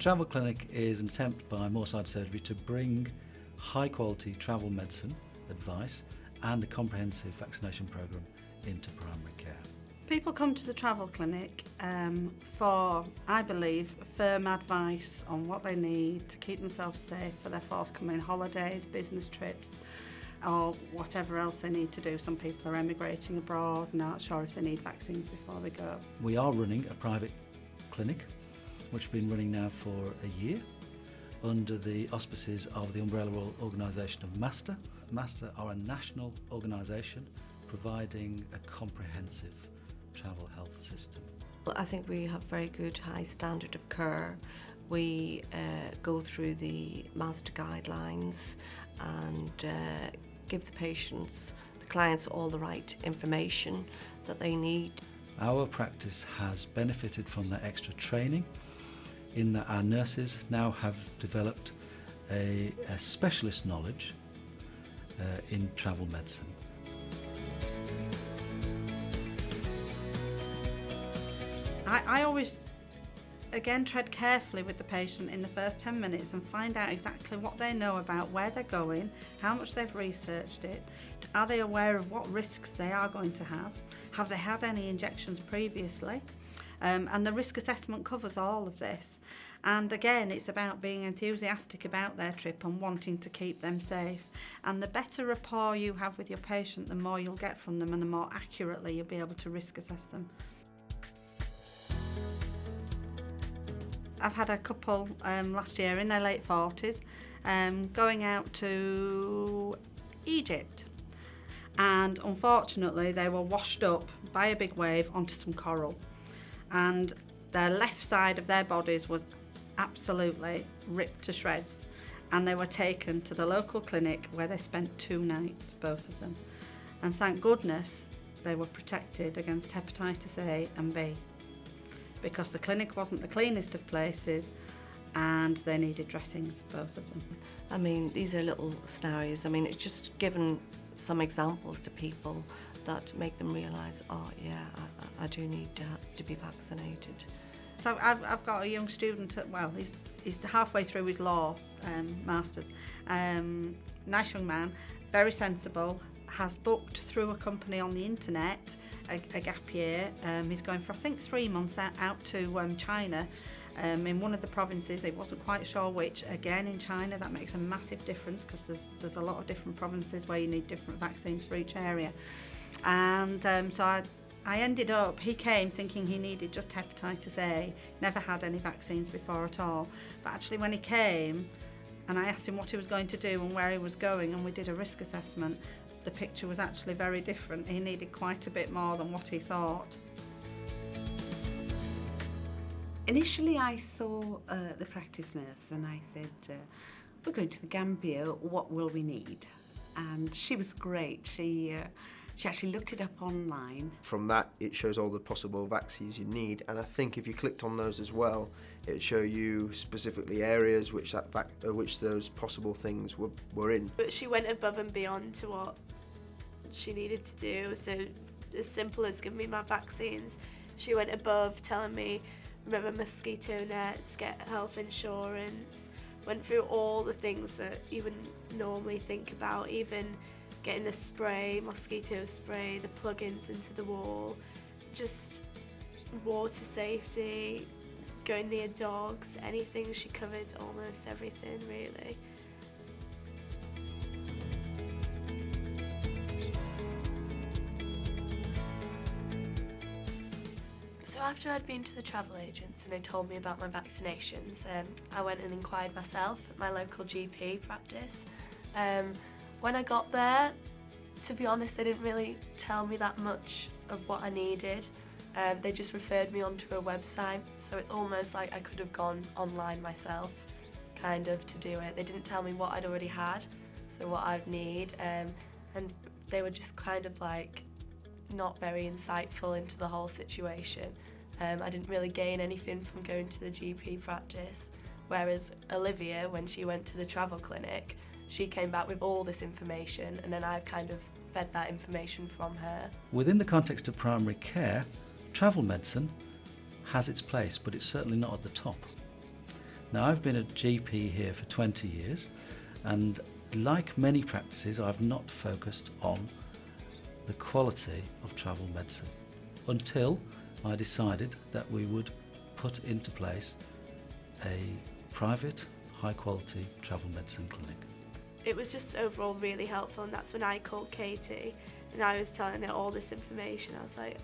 Travel Clinic is an attempt by Moorside Surgery to bring high quality travel medicine advice and a comprehensive vaccination programme into primary care. People come to the Travel Clinic for, I believe, firm advice on what they need to keep themselves safe for their forthcoming holidays, business trips, or whatever else they need to do. Some people are emigrating abroad and aren't sure if they need vaccines before they go. We are running a private clinic, which we've been running now for a year, under the auspices of the umbrella organisation of MASTER. MASTER are a national organisation providing a comprehensive travel health system. I think we have very good high standard of care. We go through the MASTER guidelines and give the patients, the clients, all the right information that they need. Our practice has benefited from that extra training in that our nurses now have developed a specialist knowledge in travel medicine. I always, again, tread carefully with the patient in the first 10 minutes and find out exactly what they know about where they're going, how much they've researched it, are they aware of what risks they are going to have they had any injections previously, and the risk assessment covers all of this. And again, it's about being enthusiastic about their trip and wanting to keep them safe. And the better rapport you have with your patient, the more you'll get from them and the more accurately you'll be able to risk assess them. I've had a couple last year in their late 40s going out to Egypt, and unfortunately they were washed up by a big wave onto some coral, and their left side of their bodies was absolutely ripped to shreds, and they were taken to the local clinic where they spent 2 nights, both of them, and thank goodness they were protected against hepatitis A and B, because the clinic wasn't the cleanest of places and they needed dressings, both of them. I mean, these are little scenarios. I mean, it's just given some examples to people that make them realise, oh yeah, I do need to be vaccinated. So I've got a young student, he's halfway through his law masters, nice young man, very sensible, has booked through a company on the internet a gap year. He's going for I think 3 months out to China in one of the provinces. He wasn't quite sure which. Again, in China that makes a massive difference because there's a lot of different provinces where you need different vaccines for each area. And so I ended up, he came thinking he needed just hepatitis A, never had any vaccines before at all. But actually when he came and I asked him what he was going to do and where he was going, and we did a risk assessment, the picture was actually very different. He needed quite a bit more than what he thought. Initially I saw the practice nurse and I said, we're going to the Gambia, what will we need? And she was great. She actually looked it up online. From that it shows all the possible vaccines you need, and I think if you clicked on those as well, it'd show you specifically areas which those possible things were in. But she went above and beyond to what she needed to do, so as simple as giving me my vaccines, she went above telling me, remember mosquito nets, get health insurance, went through all the things that you wouldn't normally think about, even getting the spray, mosquito spray, the plugins into the wall, just water safety, going near dogs, anything. She covered almost everything really. So after I'd been to the travel agents and they told me about my vaccinations, I went and inquired myself at my local GP practice. When I got there, to be honest, they didn't really tell me that much of what I needed. They just referred me onto a website, so it's almost like I could have gone online myself, kind of, to do it. They didn't tell me what I'd already had, so what I'd need, and they were just kind of like not very insightful into the whole situation. I didn't really gain anything from going to the GP practice, whereas Olivia, when she went to the travel clinic, she came back with all this information, and then I kind of fed that information from her. Within the context of primary care, travel medicine has its place, but it's certainly not at the top. Now, I've been a GP here for 20 years, and like many practices, I've not focused on the quality of travel medicine until I decided that we would put into place a private, high-quality travel medicine clinic. It was just overall really helpful, and that's when I called Katie and I was telling her all this information. I was like,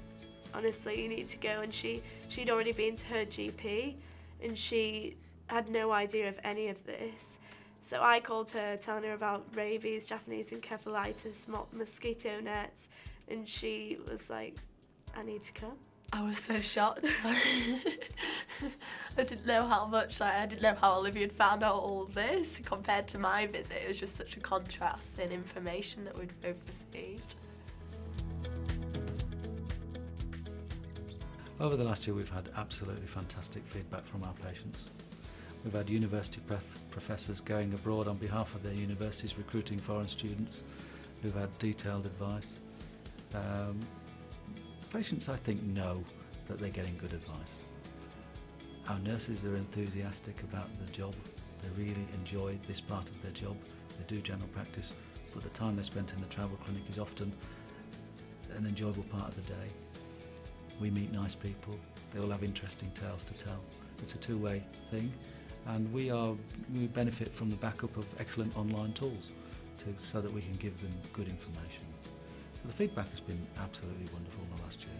honestly, you need to go. And she'd already been to her GP and she had no idea of any of this. So I called her, telling her about rabies, Japanese encephalitis, mosquito nets, and she was like, I need to come. I was so shocked. I didn't know how much, I didn't know how Olivia had found out all of this compared to my visit. It was just such a contrast in information that we'd both received. Over the last year, we've had absolutely fantastic feedback from our patients. We've had university professors going abroad on behalf of their universities, recruiting foreign students who've had detailed advice. Patients, I think, know that they're getting good advice. Our nurses are enthusiastic about the job. They really enjoy this part of their job. They do general practice, but the time they spent in the travel clinic is often an enjoyable part of the day. We meet nice people. They all have interesting tales to tell. It's a two-way thing, and we benefit from the backup of excellent online tools so that we can give them good information. The feedback has been absolutely wonderful in the last year.